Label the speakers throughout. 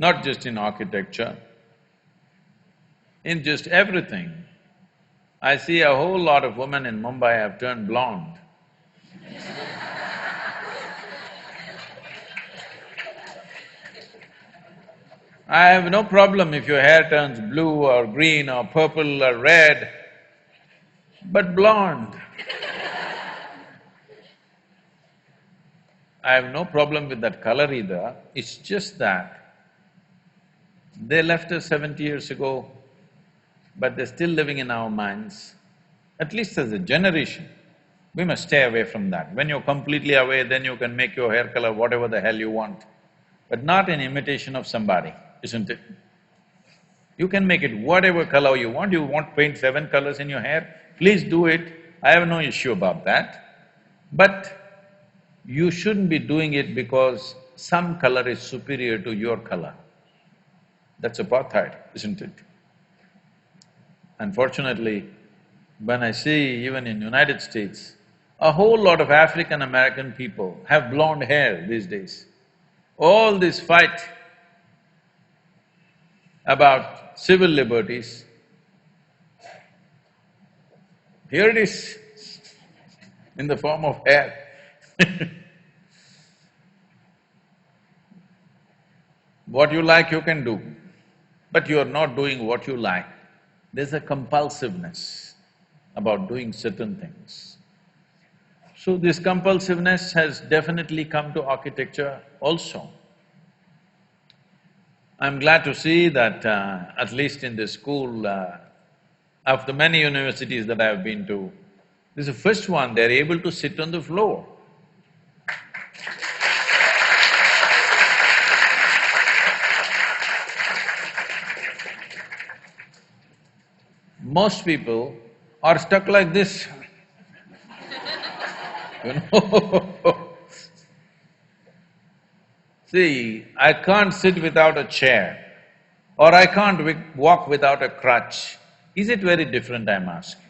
Speaker 1: not just in architecture, in just everything. I see a whole lot of women in Mumbai have turned blonde. I have no problem if your hair turns blue or green or purple or red, but blonde. I have no problem with that color either, it's just that they left us 70 years ago, but they're still living in our minds. At least as a generation, we must stay away from that. When you're completely away, then you can make your hair color whatever the hell you want, but not in imitation of somebody, isn't it? You can make it whatever color you want to paint 7 colors in your hair, please do it, I have no issue about that. But you shouldn't be doing it because some color is superior to your color. That's apartheid, isn't it? Unfortunately, when I see even in United States, a whole lot of African American people have blonde hair these days. All this fight about civil liberties, here it is in the form of hair. What you like you can do, but you are not doing what you like. There's a compulsiveness about doing certain things. So this compulsiveness has definitely come to architecture also. I'm glad to see that at least in this school, of the many universities that I've been to, this is the first one they're able to sit on the floor. Most people are stuck like this, you know. See, I can't sit without a chair, or I can't walk without a crutch. Is it very different, I'm asking?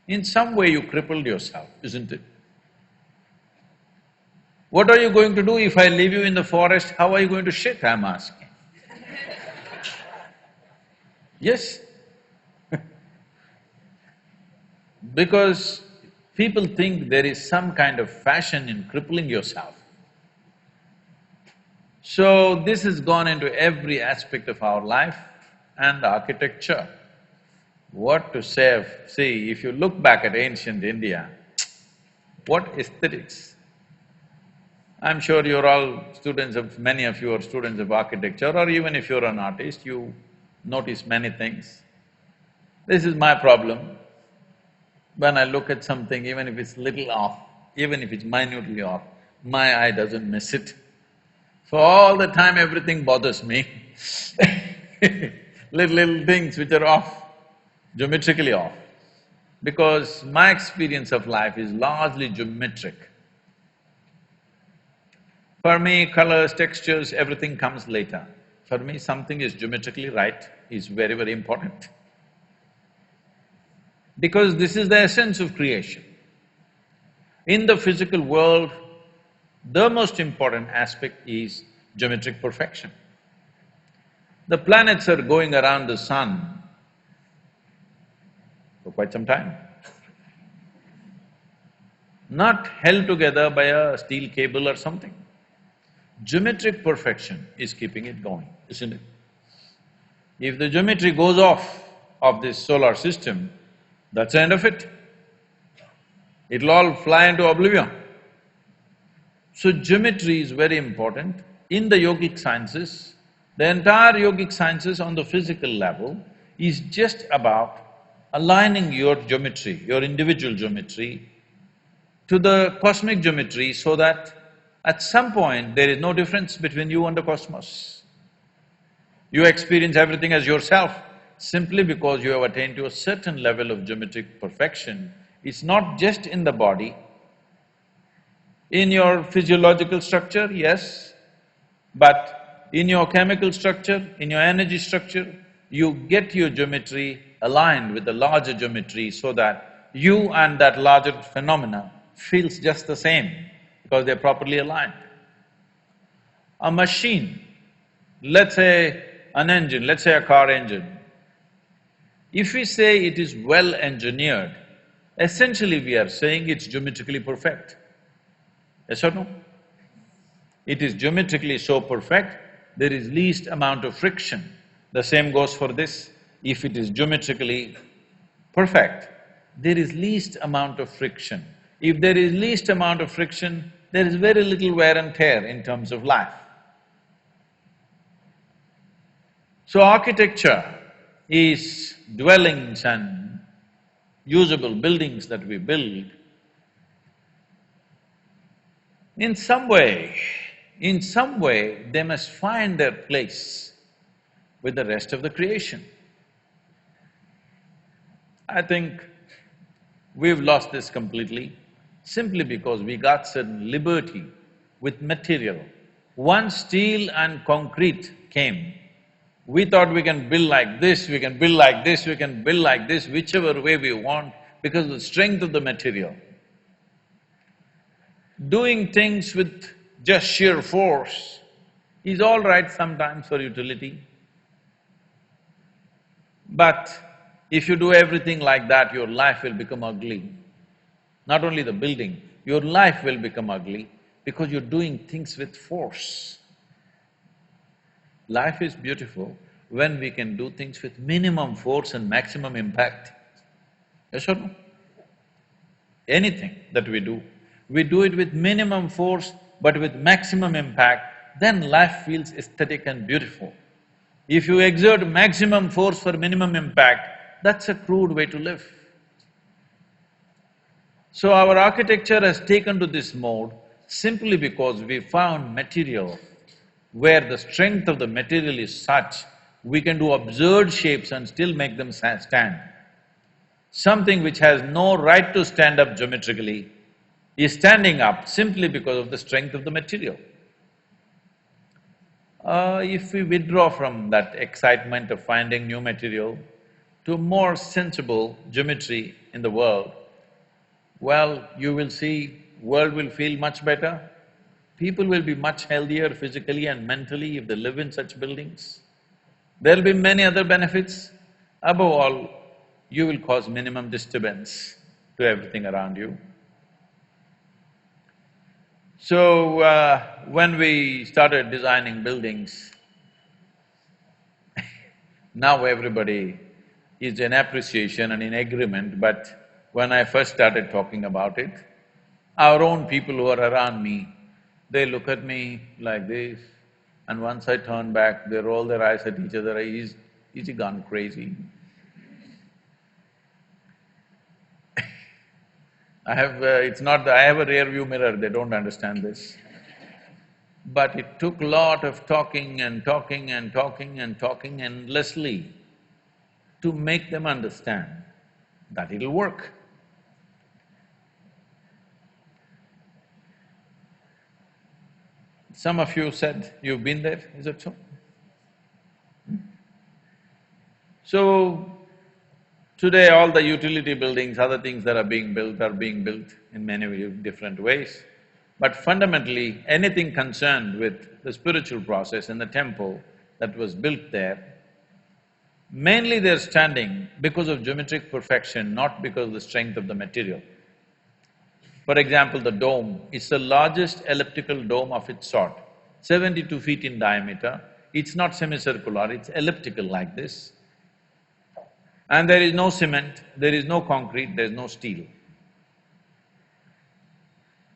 Speaker 1: In some way you crippled yourself, isn't it? What are you going to do if I leave you in the forest? How are you going to shit, I'm asking? Yes? Because people think there is some kind of fashion in crippling yourself. So this has gone into every aspect of our life and architecture. What to say of… See, if you look back at ancient India, what aesthetics! I'm sure you're all students of… many of you are students of architecture, or even if you're an artist, you notice many things. This is my problem. When I look at something, even if it's little off, even if it's minutely off, my eye doesn't miss it. So all the time everything bothers me little things which are off, geometrically off. Because my experience of life is largely geometric. For me, colors, textures, everything comes later. For me, something is geometrically right is very, very important. Because this is the essence of creation. In the physical world, the most important aspect is geometric perfection. The planets are going around the sun for quite some time, not held together by a steel cable or something. Geometric perfection is keeping it going, isn't it? If the geometry goes off of this solar system, that's the end of it. It'll all fly into oblivion. So geometry is very important. In the yogic sciences, the entire yogic sciences on the physical level is just about aligning your geometry, your individual geometry, to the cosmic geometry so that at some point there is no difference between you and the cosmos. You experience everything as yourself simply because you have attained to a certain level of geometric perfection. It's not just in the body, in your physiological structure, yes, but in your chemical structure, in your energy structure, you get your geometry aligned with the larger geometry so that you and that larger phenomena feels just the same because they're properly aligned. A machine Let's say an engine, let's say a car engine. If we say it is well engineered, essentially we are saying it's geometrically perfect. Yes or no? It is geometrically so perfect, there is least amount of friction. The same goes for this. If it is geometrically perfect, there is least amount of friction. If there is least amount of friction, there is very little wear and tear in terms of life. So architecture is dwellings and usable buildings that we build. In some way, they must find their place with the rest of the creation. I think we've lost this completely simply because we got certain liberty with material. Once steel and concrete came, we thought we can build like this, we can build like this, we can build like this, whichever way we want, because of the strength of the material. Doing things with just sheer force is all right sometimes for utility. But if you do everything like that, your life will become ugly. Not only the building, your life will become ugly because you're doing things with force. Life is beautiful when we can do things with minimum force and maximum impact. Yes or no? Anything that we do it with minimum force but with maximum impact, then life feels aesthetic and beautiful. If you exert maximum force for minimum impact, that's a crude way to live. So our architecture has taken to this mode simply because we found material where the strength of the material is such, we can do absurd shapes and still make them stand. Something which has no right to stand up geometrically is standing up simply because of the strength of the material. If we withdraw from that excitement of finding new material to a more sensible geometry in the world, well, you will see world will feel much better. People will be much healthier physically and mentally if they live in such buildings. There'll be many other benefits. Above all, you will cause minimum disturbance to everything around you. So, when we started designing buildings, now everybody is in appreciation and in agreement, but when I first started talking about it, our own people who are around me, they look at me like this, and once I turn back, they roll their eyes at each other, is he gone crazy? It's not that I have a rear view mirror, they don't understand this. But it took lot of talking and talking and talking and talking endlessly to make them understand that it'll work. Some of you said you've been there, is it so? So, today all the utility buildings, other things that are being built in many different ways. But fundamentally, anything concerned with the spiritual process in the temple that was built there, mainly they're standing because of geometric perfection, not because of the strength of the material. For example, the dome is the largest elliptical dome of its sort, 72 feet in diameter. It's not semicircular, it's elliptical like this. And there is no cement, there is no concrete, there is no steel.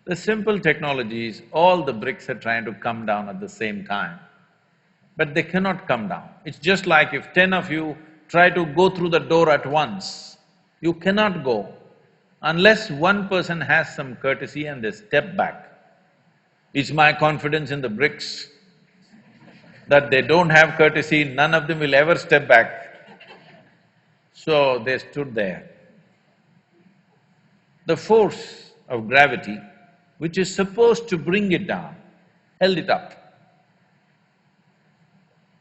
Speaker 1: The simple technology is all the bricks are trying to come down at the same time, but they cannot come down. It's just like if 10 of you try to go through the door at once, you cannot go unless one person has some courtesy and they step back. It's my confidence in the bricks that they don't have courtesy, none of them will ever step back. So they stood there. The force of gravity, which is supposed to bring it down, held it up.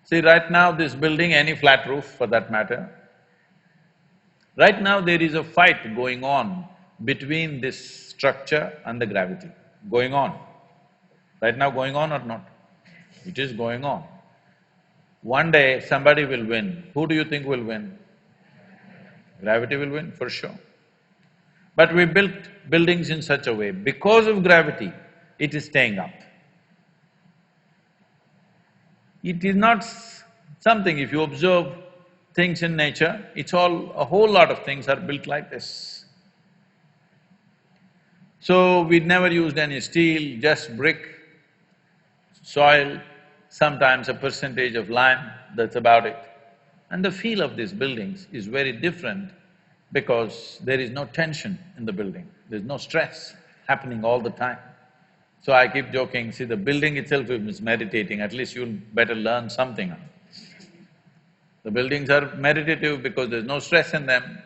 Speaker 1: See, right now this building, any flat roof for that matter, right now there is a fight going on between this structure and the gravity, going on. Right now going on or not? It is going on. One day somebody will win. Who do you think will win? Gravity will win, for sure. But we built buildings in such a way, because of gravity, it is staying up. It is not something, if you observe things in nature, it's all… a whole lot of things are built like this. So, we never used any steel, just brick, soil, sometimes a percentage of lime, that's about it. And the feel of these buildings is very different because there is no tension in the building, there's no stress happening all the time. So I keep joking, see, the building itself is meditating, at least you'll better learn something. The buildings are meditative because there's no stress in them.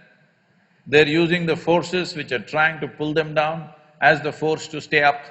Speaker 1: They're using the forces which are trying to pull them down as the force to stay up.